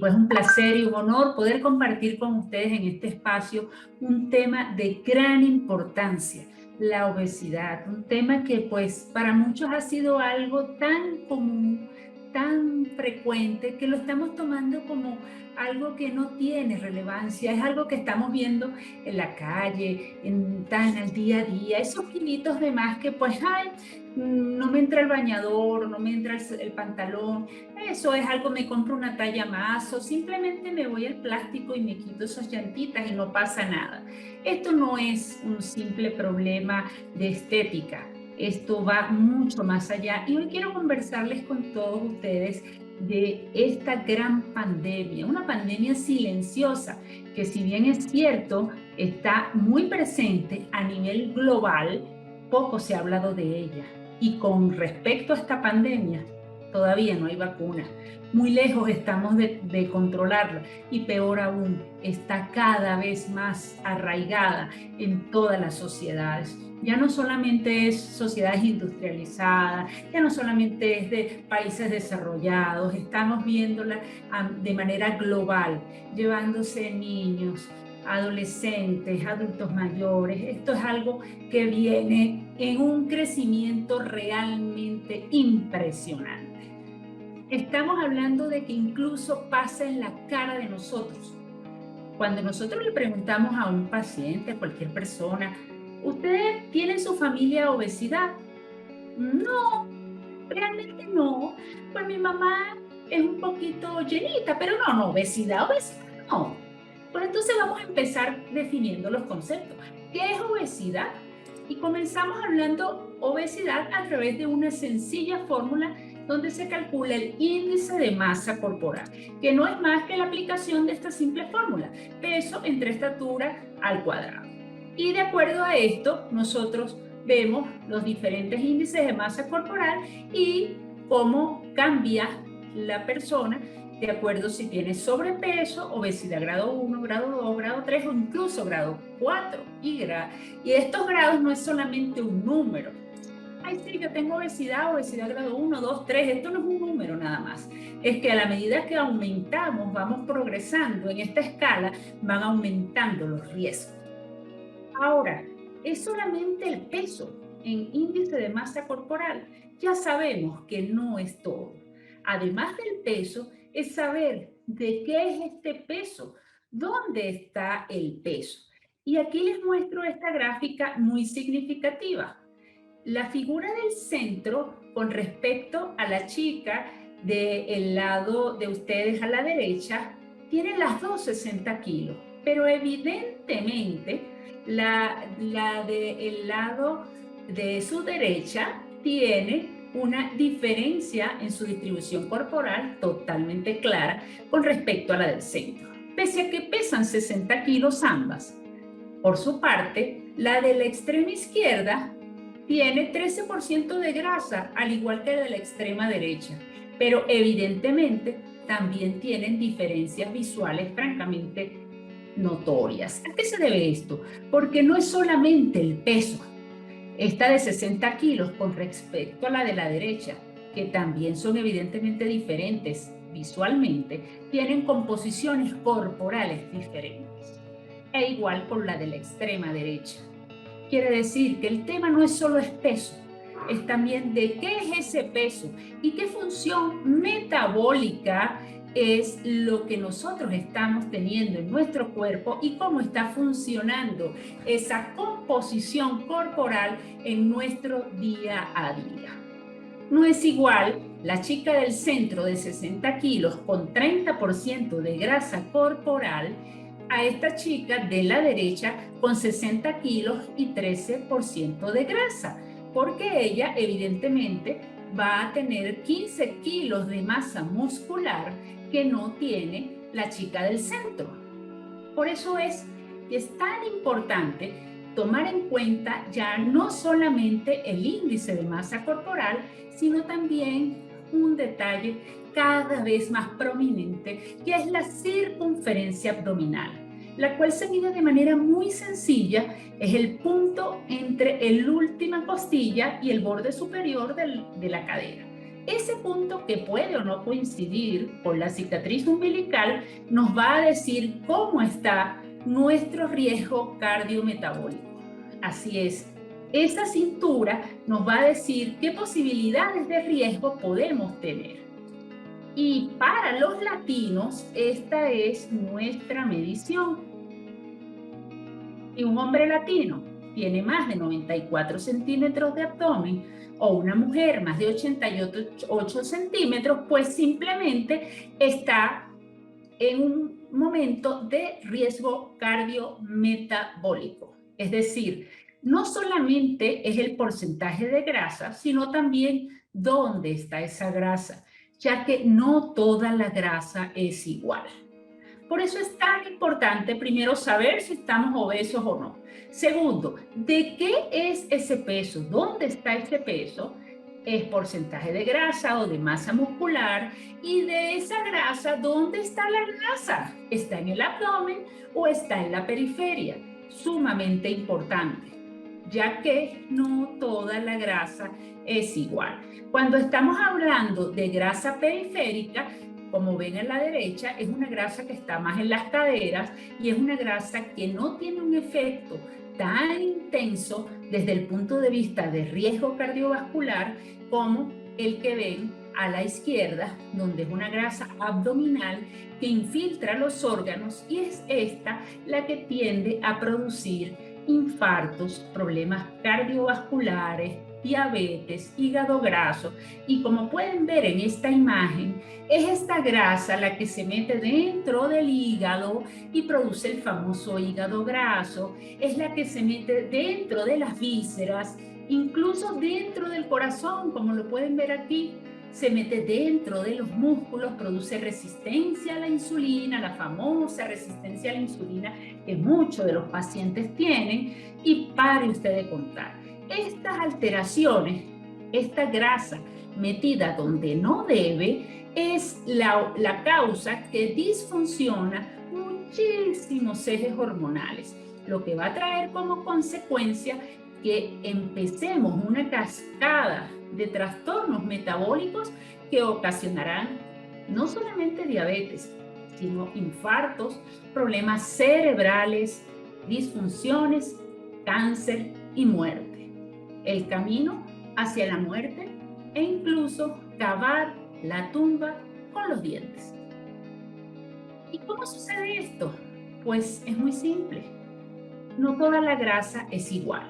pues un placer y un honor poder compartir con ustedes en este espacio un tema de gran importancia, la obesidad, un tema que pues para muchos ha sido algo tan común, tan frecuente, que lo estamos tomando como algo que no tiene relevancia, es algo que estamos viendo en la calle, tan al día a día, esos kilitos de más que pues, ay, no me entra el bañador, no me entra el pantalón, eso es algo, me compro una talla más o simplemente me voy al plástico y me quito esas llantitas y no pasa nada. Esto no es un simple problema de estética, esto va mucho más allá y hoy quiero conversarles con todos ustedes de esta gran pandemia, una pandemia silenciosa que si bien es cierto está muy presente a nivel global, poco se ha hablado de ella. Y con respecto a esta pandemia, todavía no hay vacuna. Muy lejos estamos de controlarla y peor aún, está cada vez más arraigada en todas las sociedades. Ya no solamente es sociedades industrializadas, ya no solamente es de países desarrollados, estamos viéndola de manera global, llevándose niños, adolescentes, adultos mayores. Esto es algo que viene en un crecimiento realmente impresionante. Estamos hablando de que incluso pasa en la cara de nosotros. Cuando nosotros le preguntamos a un paciente, a cualquier persona, ¿usted tiene en su familia obesidad? No, realmente no. Pues mi mamá es un poquito llenita, pero no, obesidad no. Pues entonces vamos a empezar definiendo los conceptos. ¿Qué es obesidad? Y comenzamos hablando obesidad a través de una sencilla fórmula donde se calcula el índice de masa corporal, que no es más que la aplicación de esta simple fórmula, peso entre estatura al cuadrado. Y de acuerdo a esto, nosotros vemos los diferentes índices de masa corporal y cómo cambia la persona de acuerdo si tiene sobrepeso, obesidad grado 1, grado 2, grado 3 o incluso grado 4. Y estos grados no es solamente un número. Ay, sí, yo tengo obesidad grado 1, 2, 3. Esto no es un número nada más. Es que a la medida que aumentamos, vamos progresando en esta escala, van aumentando los riesgos. Ahora, es solamente el peso en índice de masa corporal. Ya sabemos que no es todo. Además del peso, es saber de qué es este peso, dónde está el peso. Y aquí les muestro esta gráfica muy significativa. La figura del centro con respecto a la chica del lado de ustedes a la derecha, tiene las dos 60 kilos, pero evidentemente la del lado de su derecha tiene una diferencia en su distribución corporal totalmente clara con respecto a la del centro, pese a que pesan 60 kilos ambas. Por su parte, la de la extrema izquierda tiene 13% de grasa, al igual que la de la extrema derecha, pero evidentemente también tienen diferencias visuales francamente notorias. ¿A qué se debe esto? Porque no es solamente el peso. Esta de 60 kilos con respecto a la de la derecha, que también son evidentemente diferentes visualmente, tienen composiciones corporales diferentes. E igual por la de la extrema derecha. Quiere decir que el tema no es solo es peso, es también de qué es ese peso y qué función metabólica es lo que nosotros estamos teniendo en nuestro cuerpo y cómo está funcionando esa composición corporal en nuestro día a día. No es igual la chica del centro de 60 kilos con 30% de grasa corporal a esta chica de la derecha con 60 kilos y 13% de grasa, porque ella evidentemente va a tener 15 kilos de masa muscular que no tiene la chica del centro. Por eso es que es tan importante tomar en cuenta ya no solamente el índice de masa corporal, sino también un detalle cada vez más prominente, que es la circunferencia abdominal, la cual se mide de manera muy sencilla, es el punto entre la última costilla y el borde superior de la cadera. Ese punto que puede o no coincidir con la cicatriz umbilical nos va a decir cómo está nuestro riesgo cardiometabólico. Así es, esa cintura nos va a decir qué posibilidades de riesgo podemos tener. Y para los latinos, esta es nuestra medición. Si un hombre latino tiene más de 94 centímetros de abdomen o una mujer más de 88 centímetros, pues simplemente está en un momento de riesgo cardiometabólico. Es decir, no solamente es el porcentaje de grasa, sino también dónde está esa grasa, ya que no toda la grasa es igual. Por eso es tan importante primero saber si estamos obesos o no. Segundo, ¿de qué es ese peso? ¿Dónde está ese peso? ¿Es porcentaje de grasa o de masa muscular? Y de esa grasa, ¿dónde está la grasa? ¿Está en el abdomen o está en la periferia? Sumamente importante, ya que no toda la grasa es igual. Cuando estamos hablando de grasa periférica, como ven en la derecha, es una grasa que está más en las caderas y es una grasa que no tiene un efecto tan intenso desde el punto de vista de riesgo cardiovascular como el que ven a la izquierda, donde es una grasa abdominal que infiltra los órganos y es esta la que tiende a producir infartos, problemas cardiovasculares, diabetes, hígado graso. Y como pueden ver en esta imagen, es esta grasa la que se mete dentro del hígado y produce el famoso hígado graso, es la que se mete dentro de las vísceras, incluso dentro del corazón, como lo pueden ver aquí, se mete dentro de los músculos, produce resistencia a la insulina, la famosa resistencia a la insulina que muchos de los pacientes tienen, y pare usted de contar. Estas alteraciones, esta grasa metida donde no debe, es la causa que disfunciona muchísimos ejes hormonales, lo que va a traer como consecuencia que empecemos una cascada de trastornos metabólicos que ocasionarán no solamente diabetes, sino infartos, problemas cerebrales, disfunciones, cáncer y muerte. El camino hacia la muerte e incluso cavar la tumba con los dientes. ¿Y cómo sucede esto? Pues es muy simple. No toda la grasa es igual.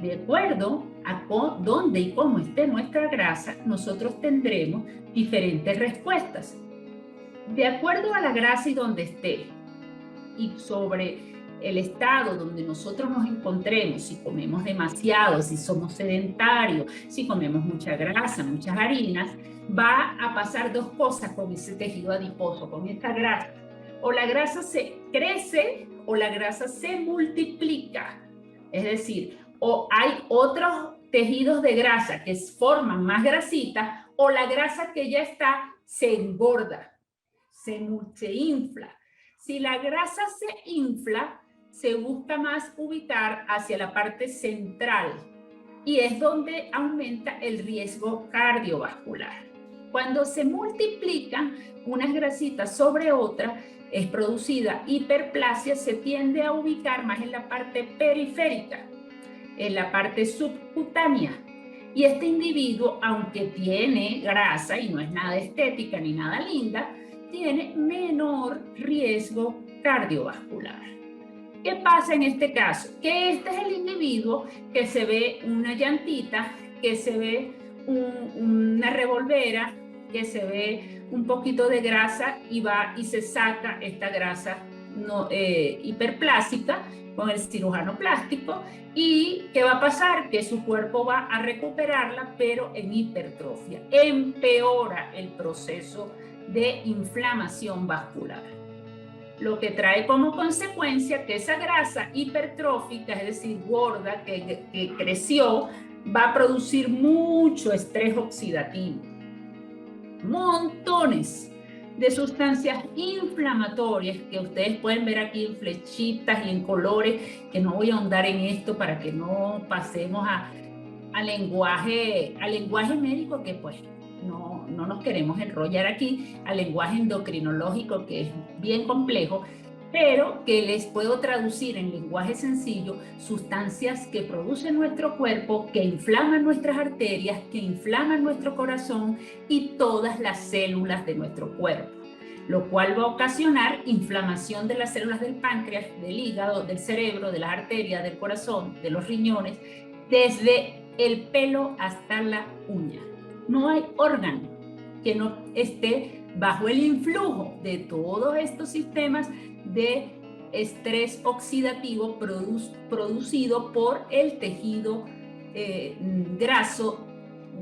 De acuerdo a dónde y cómo esté nuestra grasa, nosotros tendremos diferentes respuestas. De acuerdo a la grasa y dónde esté, y sobre el estado donde nosotros nos encontremos, si comemos demasiado, si somos sedentarios, si comemos mucha grasa, muchas harinas, va a pasar dos cosas con ese tejido adiposo, con esta grasa. O la grasa se crece o la grasa se multiplica. Es decir, o hay otros tejidos de grasa que forman más grasita, o la grasa que ya está se engorda, se infla. Si la grasa se infla, se busca más ubicar hacia la parte central y es donde aumenta el riesgo cardiovascular. Cuando se multiplican unas grasitas sobre otras, es producida hiperplasia, se tiende a ubicar más en la parte periférica, en la parte subcutánea. Y este individuo, aunque tiene grasa y no es nada estética ni nada linda, tiene menor riesgo cardiovascular. ¿Qué pasa en este caso? Que este es el individuo que se ve una llantita, que se ve una revolvera, que se ve un poquito de grasa y va y se saca esta grasa hiperplástica con el cirujano plástico. ¿Y qué va a pasar? Que su cuerpo va a recuperarla, pero en hipertrofia. Empeora el proceso de inflamación vascular, lo que trae como consecuencia que esa grasa hipertrófica, es decir, gorda, que creció, va a producir mucho estrés oxidativo, montones de sustancias inflamatorias que ustedes pueden ver aquí en flechitas y en colores, que no voy a ahondar en esto para que no pasemos a al lenguaje médico, que pues no nos queremos enrollar aquí, al lenguaje endocrinológico, que es bien complejo, pero que les puedo traducir en lenguaje sencillo sustancias que produce nuestro cuerpo, que inflaman nuestras arterias, que inflaman nuestro corazón y todas las células de nuestro cuerpo, lo cual va a ocasionar inflamación de las células del páncreas, del hígado, del cerebro, de las arterias, del corazón, de los riñones, desde el pelo hasta la uña. No hay órgano que no esté bajo el influjo de todos estos sistemas de estrés oxidativo producido por el tejido graso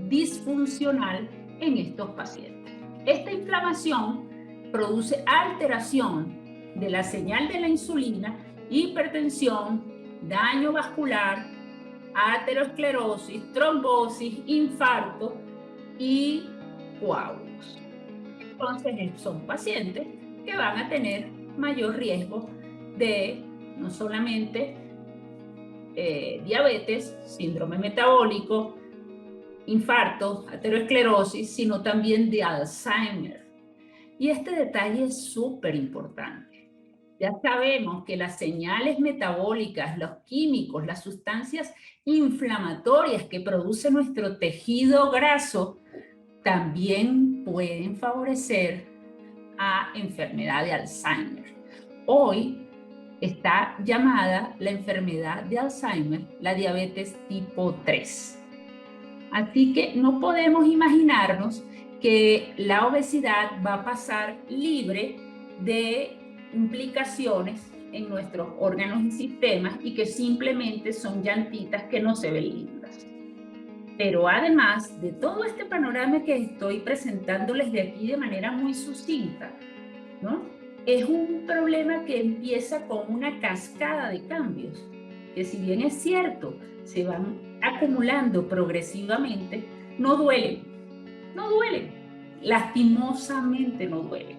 disfuncional en estos pacientes. Esta inflamación produce alteración de la señal de la insulina, hipertensión, daño vascular, aterosclerosis, trombosis, infarto y coágulos. Entonces son pacientes que van a tener mayor riesgo de no solamente diabetes, síndrome metabólico, infartos, aterosclerosis, sino también de Alzheimer. Y este detalle es súper importante. Ya sabemos que las señales metabólicas, los químicos, las sustancias inflamatorias que produce nuestro tejido graso también pueden favorecer a enfermedad de Alzheimer. Hoy está llamada la enfermedad de Alzheimer la diabetes tipo 3. Así que no podemos imaginarnos que la obesidad va a pasar libre de implicaciones en nuestros órganos y sistemas y que simplemente son llantitas que no se ven lindas. Pero además de todo este panorama que estoy presentándoles de aquí de manera muy sucinta, ¿no? Es un problema que empieza con una cascada de cambios, que si bien es cierto, se van acumulando progresivamente, no duelen, lastimosamente no duelen,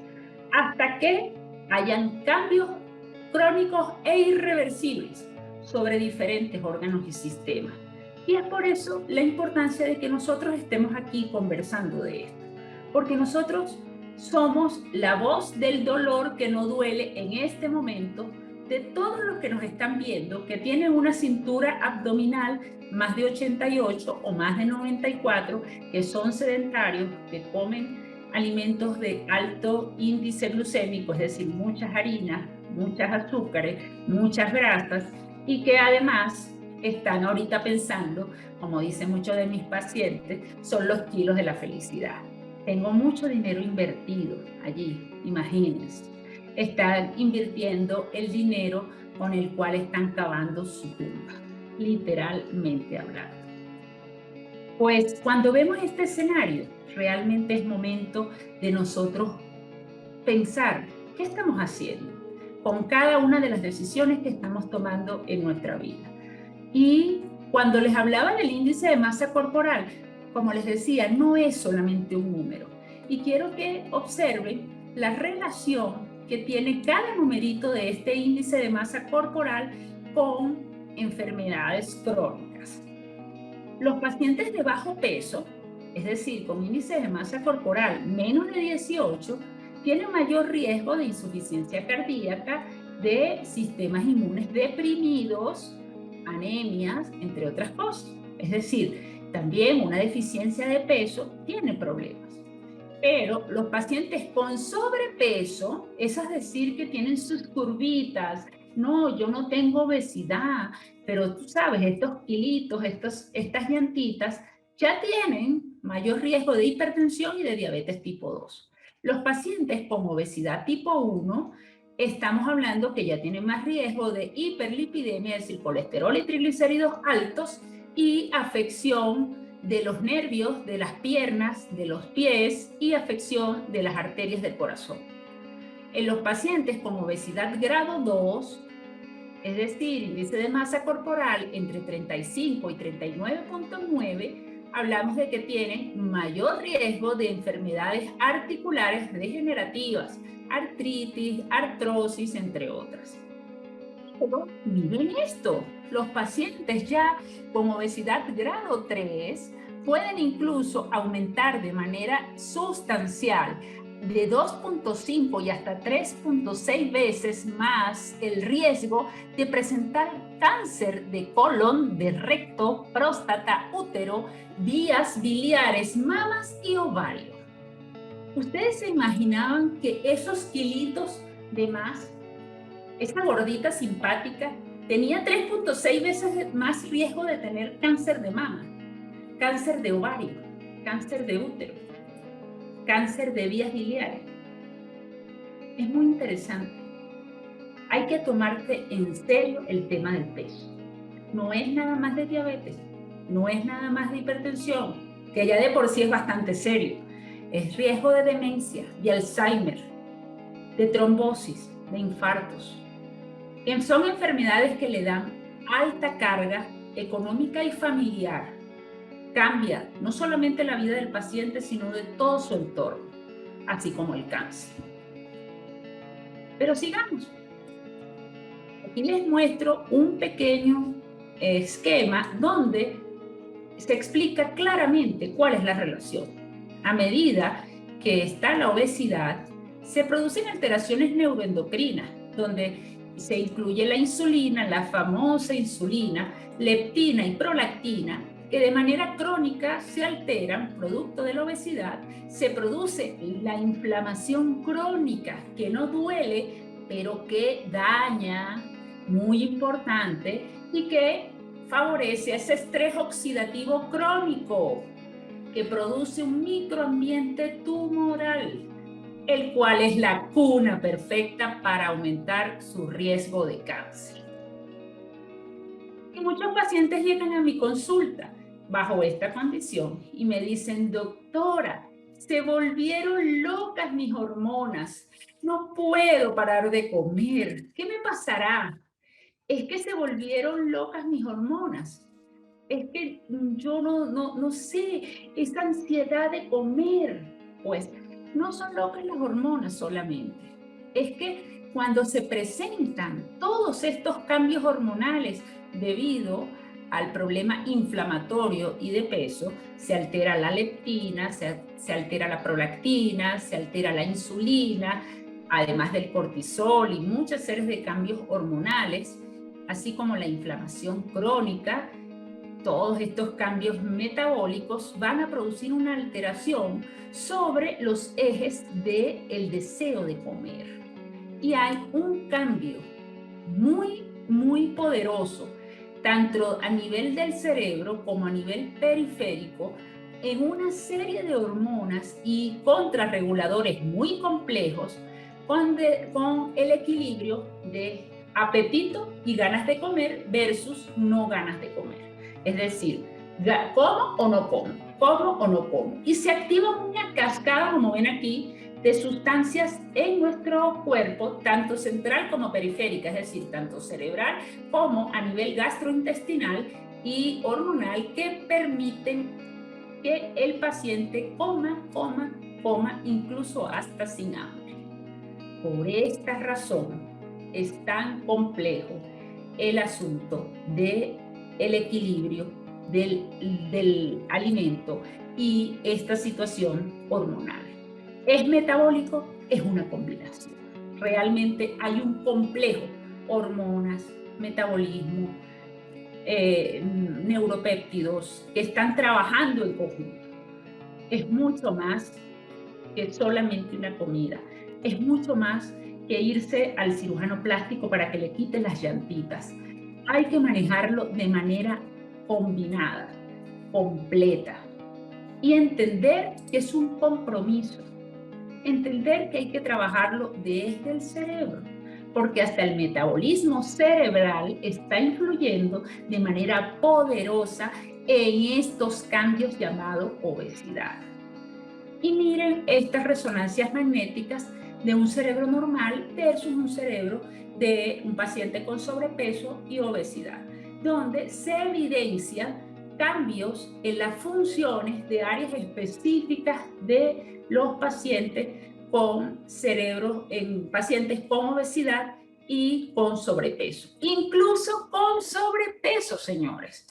hasta que hayan cambios crónicos e irreversibles sobre diferentes órganos y sistemas. Y es por eso la importancia de que nosotros estemos aquí conversando de esto, porque nosotros somos la voz del dolor que no duele en este momento de todos los que nos están viendo, que tienen una cintura abdominal más de 88 o más de 94, que son sedentarios, que comen alimentos de alto índice glucémico, es decir, muchas harinas, muchas azúcares, muchas grasas, y que además están ahorita pensando, como dicen muchos de mis pacientes, son los kilos de la felicidad. Tengo mucho dinero invertido allí, imagínense. Están invirtiendo el dinero con el cual están cavando su tumba, literalmente hablando. Pues cuando vemos este escenario, realmente es momento de nosotros pensar qué estamos haciendo con cada una de las decisiones que estamos tomando en nuestra vida. Y cuando les hablaba del índice de masa corporal, como les decía, no es solamente un número. Y quiero que observen la relación que tiene cada numerito de este índice de masa corporal con enfermedades crónicas. Los pacientes de bajo peso, es decir, con índice de masa corporal menos de 18, tienen mayor riesgo de insuficiencia cardíaca, de sistemas inmunes deprimidos, anemias, entre otras cosas. Es decir, también una deficiencia de peso tiene problemas. Pero los pacientes con sobrepeso, es decir, que tienen sus curvitas, no, yo no tengo obesidad, pero tú sabes, estos kilitos, estas llantitas, ya tienen mayor riesgo de hipertensión y de diabetes tipo 2. Los pacientes con obesidad tipo 1, estamos hablando que ya tienen más riesgo de hiperlipidemia, es decir, colesterol y triglicéridos altos y afección de los nervios, de las piernas, de los pies y afección de las arterias del corazón. En los pacientes con obesidad grado 2, es decir, índice de masa corporal entre 35 y 39.9, hablamos de que tienen mayor riesgo de enfermedades articulares degenerativas, artritis, artrosis, entre otras. Pero miren esto, Los pacientes ya con obesidad grado 3 pueden incluso aumentar de manera sustancial de 2.5 y hasta 3.6 veces más el riesgo de presentar cáncer de colon, de recto, próstata, útero, vías biliares, mamas y ovario. ¿Ustedes se imaginaban que esos kilitos de más, esa gordita simpática, tenía 3.6 veces más riesgo de tener cáncer de mama, cáncer de ovario, cáncer de útero, cáncer de vías biliares? Es muy interesante. Hay que tomarte en serio el tema del peso. No es nada más de diabetes, no es nada más de hipertensión, que ya de por sí es bastante serio. Es riesgo de demencia, de Alzheimer, de trombosis, de infartos, que son enfermedades que le dan alta carga económica y familiar. Cambia no solamente la vida del paciente, sino de todo su entorno, así como el cáncer. Pero sigamos. Aquí les muestro un pequeño esquema donde se explica claramente cuál es la relación. A medida que está la obesidad, se producen alteraciones neuroendocrinas, donde se incluye la insulina, la famosa insulina, leptina y prolactina, que de manera crónica se alteran producto de la obesidad. Se produce la inflamación crónica, que no duele, pero que daña, muy importante, y que favorece ese estrés oxidativo crónico que produce un microambiente tumoral, el cual es la cuna perfecta para aumentar su riesgo de cáncer. Y muchos pacientes llegan a mi consulta bajo esta condición y me dicen: doctora, se volvieron locas mis hormonas, no puedo parar de comer, ¿qué me pasará? Es que se volvieron locas mis hormonas. Es que yo no sé, esa ansiedad de comer. Pues no son locas las hormonas solamente. Es que cuando se presentan todos estos cambios hormonales debido al problema inflamatorio y de peso, se altera la leptina, se altera la prolactina, se altera la insulina, además del cortisol y muchas series de cambios hormonales, así como la inflamación crónica. Todos estos cambios metabólicos van a producir una alteración sobre los ejes del deseo de comer. Y hay un cambio muy poderoso, tanto a nivel del cerebro como a nivel periférico, en una serie de hormonas y contrarreguladores muy complejos con el equilibrio de apetito y ganas de comer versus no ganas de comer. Es decir, ¿como o no como? ¿Como o no como? Y se activa una cascada, como ven aquí, de sustancias en nuestro cuerpo, tanto central como periférica, es decir, tanto cerebral como a nivel gastrointestinal y hormonal, que permiten que el paciente coma, incluso hasta sin hambre. Por esta razón es tan complejo el asunto del equilibrio del alimento y esta situación hormonal. ¿Es metabólico? Es una combinación. Realmente hay un complejo: hormonas, metabolismo, neuropéptidos que están trabajando en conjunto. Es mucho más que solamente una comida. Es mucho más que irse al cirujano plástico para que le quite las llantitas. Hay que manejarlo de manera combinada, completa, y entender que es un compromiso. Entender que hay que trabajarlo desde el cerebro, porque hasta el metabolismo cerebral está influyendo de manera poderosa en estos cambios llamados obesidad. Y miren estas resonancias magnéticas de un cerebro normal versus un cerebro de un paciente con sobrepeso y obesidad, donde se evidencian cambios en las funciones de áreas específicas de los pacientes con cerebros, en pacientes con obesidad y con sobrepeso. Incluso con sobrepeso, señores.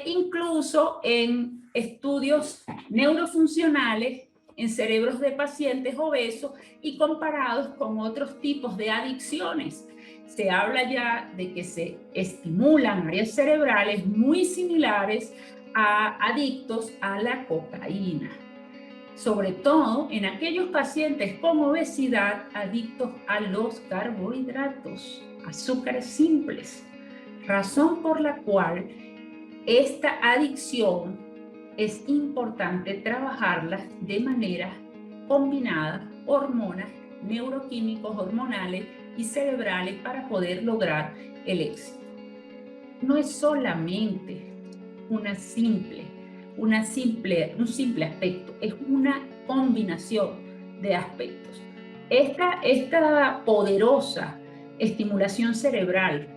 Incluso en estudios neurofuncionales en cerebros de pacientes obesos y comparados con otros tipos de adicciones. Se habla ya de que se estimulan áreas cerebrales muy similares a adictos a la cocaína, sobre todo en aquellos pacientes con obesidad adictos a los carbohidratos, azúcares simples, razón por la cual esta adicción es importante trabajarla de manera combinada, hormonas, neuroquímicos, hormonales y cerebrales para poder lograr el éxito. No es solamente un simple aspecto, es una combinación de aspectos. Esta poderosa estimulación cerebral,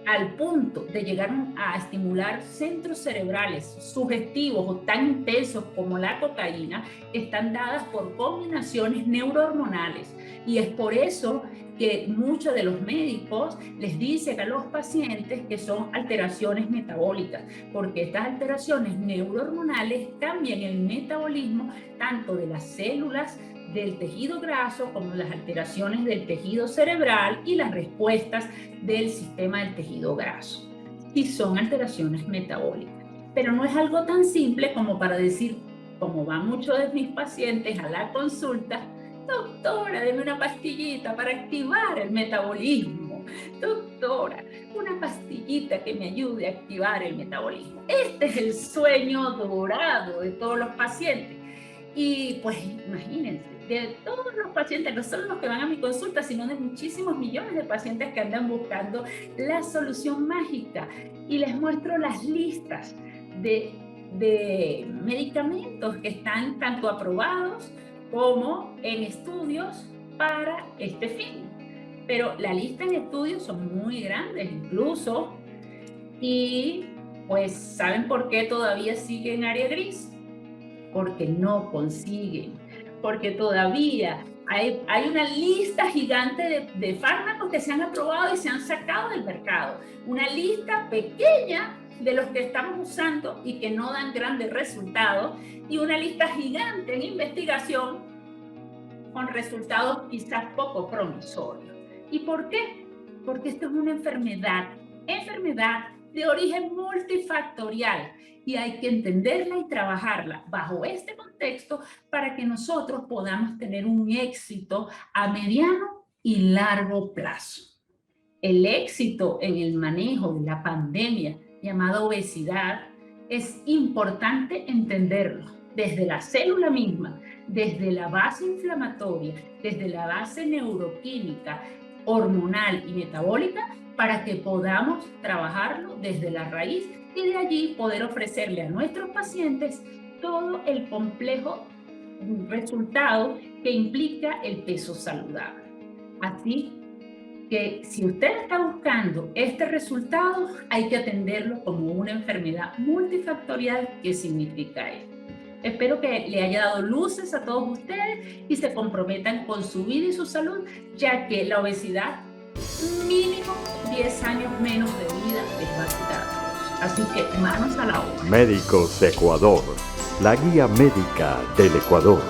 al punto de llegar a estimular centros cerebrales sugestivos o tan intensos como la cocaína, están dadas por combinaciones neurohormonales. Y es por eso que muchos de los médicos les dicen a los pacientes que son alteraciones metabólicas, porque estas alteraciones neurohormonales cambian el metabolismo tanto de las células del tejido graso como las alteraciones del tejido cerebral y las respuestas del sistema del tejido graso. Y son alteraciones metabólicas. Pero no es algo tan simple como para decir, como van muchos de mis pacientes a la consulta, doctora, deme una pastillita para activar el metabolismo. Doctora, una pastillita que me ayude a activar el metabolismo. Este es el sueño dorado de todos los pacientes. Y pues imagínense, de todos los pacientes, no solo los que van a mi consulta, sino de muchísimos millones de pacientes que andan buscando la solución mágica. Y les muestro las listas de medicamentos que están tanto aprobados como en estudios para este fin. Pero la lista de estudios son muy grandes incluso. Y pues, ¿saben por qué todavía sigue en área gris? Porque no consiguen, porque todavía hay una lista gigante de fármacos que se han aprobado y se han sacado del mercado. Una lista pequeña de los que estamos usando y que no dan grandes resultados, y una lista gigante en investigación con resultados quizás poco promisorios. ¿Y por qué? Porque esto es una enfermedad de origen multifactorial, y hay que entenderla y trabajarla bajo este contexto para que nosotros podamos tener un éxito a mediano y largo plazo. El éxito en el manejo de la pandemia llamada obesidad es importante entenderlo desde la célula misma, desde la base inflamatoria, desde la base neuroquímica, hormonal y metabólica, para que podamos trabajarlo desde la raíz y de allí poder ofrecerle a nuestros pacientes todo el complejo resultado que implica el peso saludable. Así que si usted está buscando este resultado, hay que atenderlo como una enfermedad multifactorial que significa esto. Espero que le haya dado luces a todos ustedes y se comprometan con su vida y su salud, ya que la obesidad, mínimo 10 años menos de vida les va a quitar a todos. Así que manos a la obra. Médicos Ecuador, la guía médica del Ecuador.